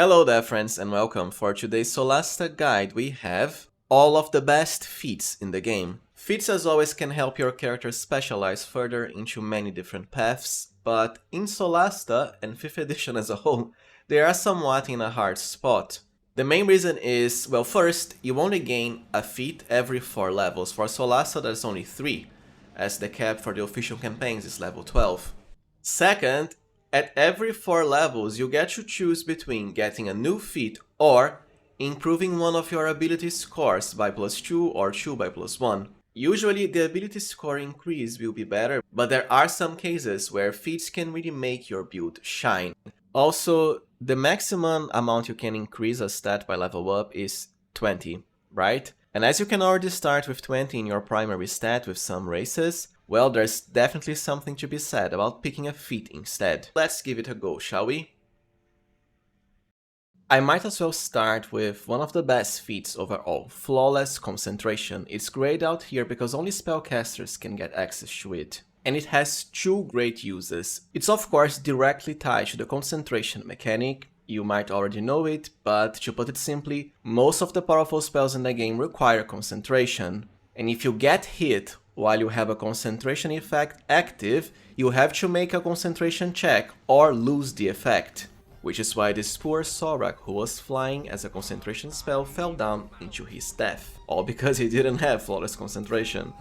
Hello there friends and welcome. For today's Solasta guide we have all of the best feats in the game. Feats as always can help your character specialize further into many different paths, but in Solasta and 5th edition as a whole, they are somewhat in a hard spot. The main reason is, well, first, you only gain a feat every 4 levels. For Solasta there's only 3, as the cap for the official campaigns is level 12. Second, at every 4 levels you get to choose between getting a new feat or improving one of your ability scores by +2 or 2 by +1. Usually the ability score increase will be better, but there are some cases where feats can really make your build shine. Also, the maximum amount you can increase a stat by level up is 20, right? And as you can already start with 20 in your primary stat with some races, well, there's definitely something to be said about picking a feat instead. Let's give it a go, shall we? I might as well start with one of the best feats overall, Flawless Concentration. It's grayed out here because only spellcasters can get access to it. And it has 2 great uses. It's of course directly tied to the concentration mechanic. You might already know it, but to put it simply, most of the powerful spells in the game require concentration. And if you get hit while you have a concentration effect active, you have to make a concentration check or lose the effect. Which is why this poor Sorak who was flying as a concentration spell fell down into his death. All because he didn't have Flawless Concentration.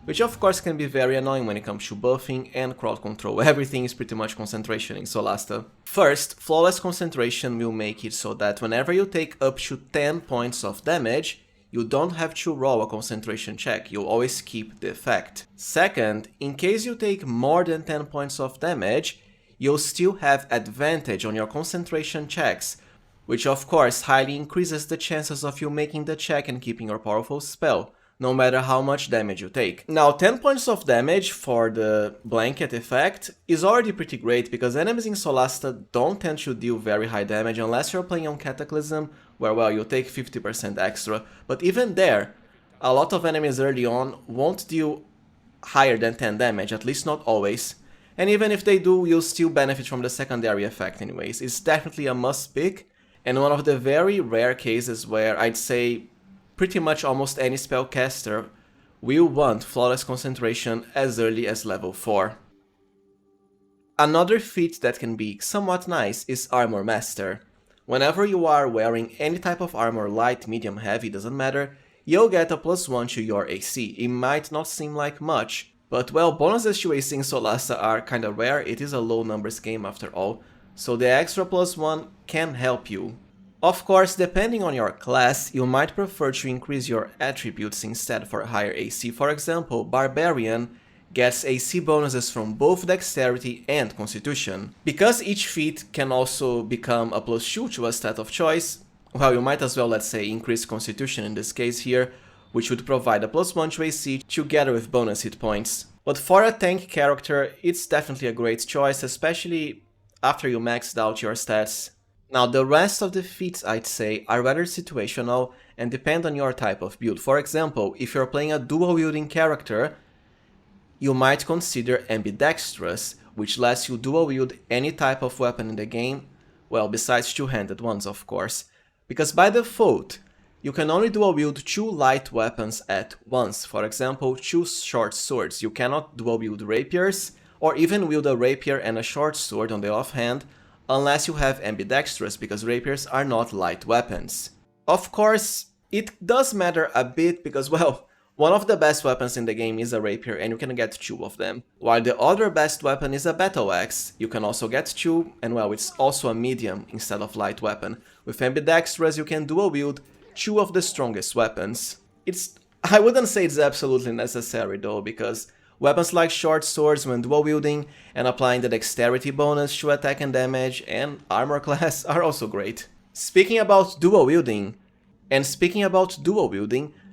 Which of course can be very annoying when it comes to buffing and crowd control. Everything is pretty much concentration in Solasta. First, Flawless Concentration will make it so that whenever you take up to 10 points of damage, you don't have to roll a concentration check, you'll always keep the effect. Second, in case you take more than 10 points of damage, you'll still have advantage on your concentration checks, which of course highly increases the chances of you making the check and keeping your powerful spell, no matter how much damage you take. Now 10 points of damage for the blanket effect is already pretty great because enemies in Solasta don't tend to deal very high damage unless you're playing on Cataclysm, where well you take 50% extra, but even there, a lot of enemies early on won't deal higher than 10 damage, at least not always. And even if they do, you'll still benefit from the secondary effect anyways. It's definitely a must pick, and one of the very rare cases where I'd say pretty much almost any spellcaster will want Flawless Concentration as early as level 4. Another feat that can be somewhat nice is Armor Master. Whenever you are wearing any type of armor, light, medium, heavy, doesn't matter, you'll get a +1 to your AC. It might not seem like much, but well, bonuses to AC in Solasta are kinda rare, it is a low numbers game after all, so the extra +1 can help you. Of course, depending on your class, you might prefer to increase your attributes instead for higher AC. For example, Barbarian gets AC bonuses from both Dexterity and Constitution. Because each feat can also become a +2 to a stat of choice, well, you might as well, let's say, increase Constitution in this case here, which would provide a +1 to AC together with bonus hit points. But for a tank character, it's definitely a great choice, especially after you maxed out your stats. Now the rest of the feats, I'd say, are rather situational and depend on your type of build. For example, if you're playing a dual-wielding character, you might consider Ambidextrous, which lets you dual-wield any type of weapon in the game, well, besides two-handed ones of course, because by default, you can only dual-wield 2 light weapons at once. For example, 2 short swords. You cannot dual-wield rapiers, or even wield a rapier and a short sword on the offhand, unless you have Ambidextrous, because rapiers are not light weapons. Of course, it does matter a bit because, well, one of the best weapons in the game is a rapier and you can get 2 of them, while the other best weapon is a battle axe. You can also get 2, and well, it's also a medium instead of light weapon. With Ambidextrous you can dual wield 2 of the strongest weapons. I wouldn't say it's absolutely necessary though, because weapons like short swords when dual wielding and applying the dexterity bonus to attack and damage and armor class are also great. Speaking about dual wielding,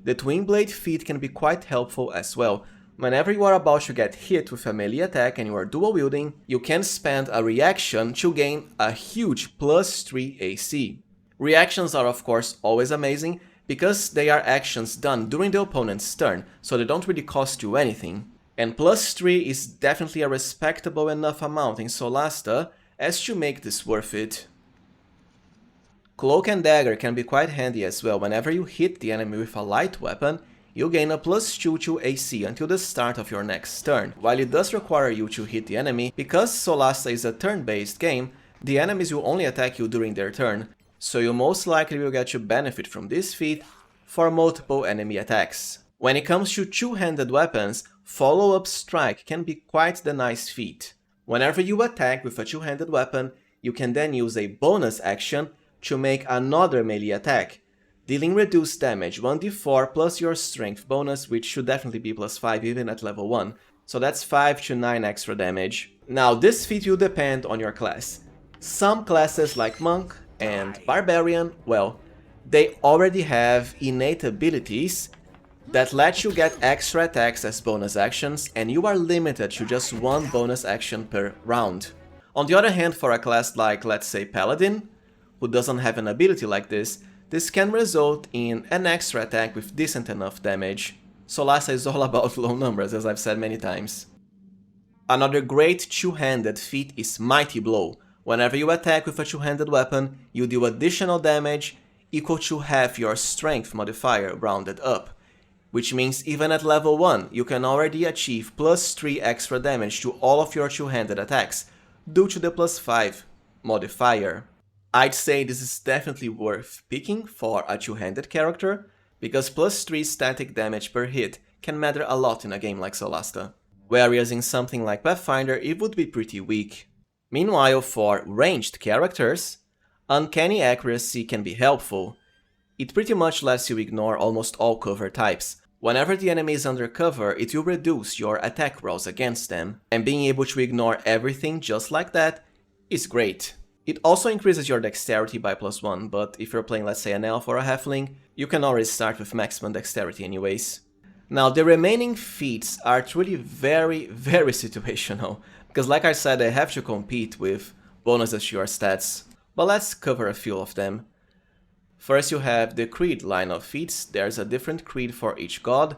the Twin Blade feat can be quite helpful as well. Whenever you are about to get hit with a melee attack and you are dual wielding, you can spend a reaction to gain a huge +3 AC. Reactions are of course always amazing because they are actions done during the opponent's turn, so they don't really cost you anything. And +3 is definitely a respectable enough amount in Solasta as to make this worth it. Cloak and Dagger can be quite handy as well. Whenever you hit the enemy with a light weapon, you gain a +2 to AC until the start of your next turn. While it does require you to hit the enemy, because Solasta is a turn-based game, the enemies will only attack you during their turn, so you most likely will get to benefit from this feat for multiple enemy attacks. When it comes to two-handed weapons, Follow-up Strike can be quite the nice feat. Whenever you attack with a two-handed weapon, you can then use a bonus action to make another melee attack, dealing reduced damage 1d4 plus your strength bonus, which should definitely be +5 even at level 1, so that's 5 to 9 extra damage. Now this feat will depend on your class. Some classes like Monk and Barbarian, well, they already have innate abilities that let you get extra attacks as bonus actions, and you are limited to just one bonus action per round. On the other hand, for a class like, let's say, Paladin, who doesn't have an ability like this can result in an extra attack with decent enough damage. Solasta is all about low numbers, as I've said many times. Another great two-handed feat is Mighty Blow. Whenever you attack with a two-handed weapon, you deal additional damage equal to half your strength modifier rounded up, which means even at level 1 you can already achieve +3 extra damage to all of your two-handed attacks due to the +5 modifier. I'd say this is definitely worth picking for a two-handed character, because +3 static damage per hit can matter a lot in a game like Solasta, whereas in something like Pathfinder it would be pretty weak. Meanwhile, for ranged characters, Uncanny Accuracy can be helpful. It pretty much lets you ignore almost all cover types. Whenever the enemy is under cover, it will reduce your attack rolls against them, and being able to ignore everything just like that is great. It also increases your dexterity by +1, but if you're playing, let's say, an elf or a halfling, you can already start with maximum dexterity anyways. Now, the remaining feats are truly very situational, because like I said, they have to compete with bonuses to your stats, but let's cover a few of them. First, you have the Creed line of feats. There's a different creed for each god,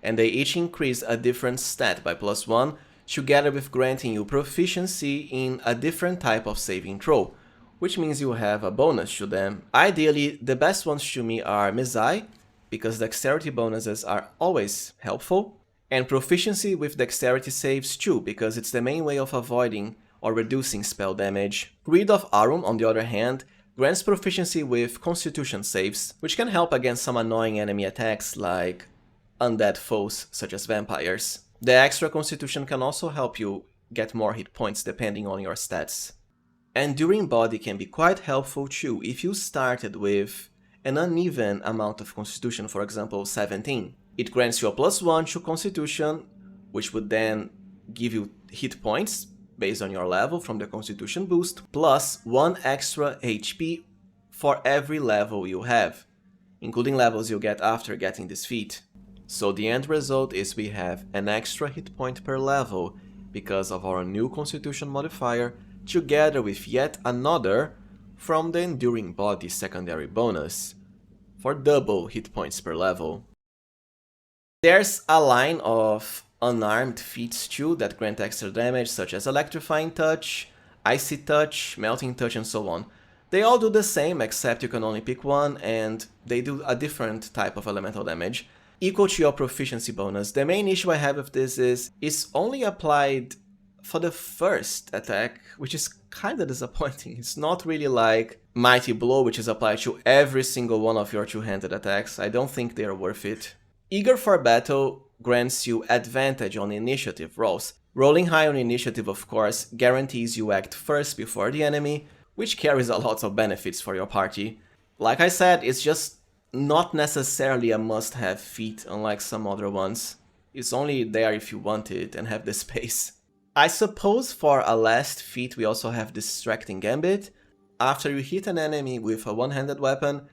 and they each increase a different stat by +1, together with granting you proficiency in a different type of saving throw, which means you have a bonus to them. Ideally, the best ones to me are Mizai, because dexterity bonuses are always helpful, and proficiency with dexterity saves too, because it's the main way of avoiding or reducing spell damage. Creed of Arum, on the other hand, grants proficiency with constitution saves, which can help against some annoying enemy attacks like undead foes such as vampires. The extra constitution can also help you get more hit points depending on your stats. Enduring Body can be quite helpful too if you started with an uneven amount of constitution, for example 17. It grants you a +1 to constitution, which would then give you hit points based on your level from the constitution boost, plus 1 extra HP for every level you have, including levels you get after getting this feat. So the end result is we have an extra hit point per level because of our new constitution modifier, together with yet another from the Enduring Body secondary bonus, for double hit points per level. There's a line of Unarmed Feats too that grant extra damage, such as Electrifying Touch, Icy Touch, Melting Touch, and so on. They all do the same, except you can only pick one, and they do a different type of elemental damage, equal to your proficiency bonus. The main issue I have with this is it's only applied for the first attack, which is kinda disappointing. It's not really like Mighty Blow, which is applied to every single one of your two-handed attacks. I don't think they are worth it. Eager for Battle grants you advantage on initiative rolls. Rolling high on initiative, of course, guarantees you act first before the enemy, which carries a lot of benefits for your party. Like I said, it's just not necessarily a must-have feat, unlike some other ones. It's only there if you want it and have the space. I suppose for a last feat we also have Distracting Gambit. After you hit an enemy with a one-handed weapon,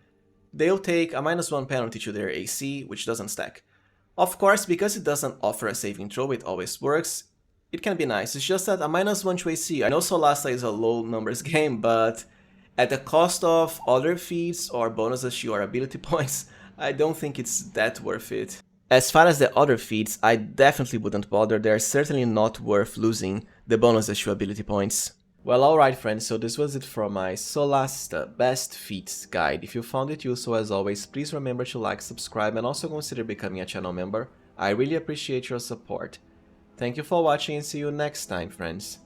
they'll take a -1 penalty to their AC, which doesn't stack. Of course, because it doesn't offer a saving throw, it always works. It can be nice, it's just that a -1 to AC. I know Solasta is a low numbers game, but at the cost of other feats or bonuses to your ability points, I don't think it's that worth it. As far as the other feats, I definitely wouldn't bother. They're certainly not worth losing the bonuses to ability points. Well, alright friends, so this was it for my Solasta Best Feats guide. If you found it useful as always, please remember to like, subscribe, and also consider becoming a channel member. I really appreciate your support. Thank you for watching and see you next time, friends.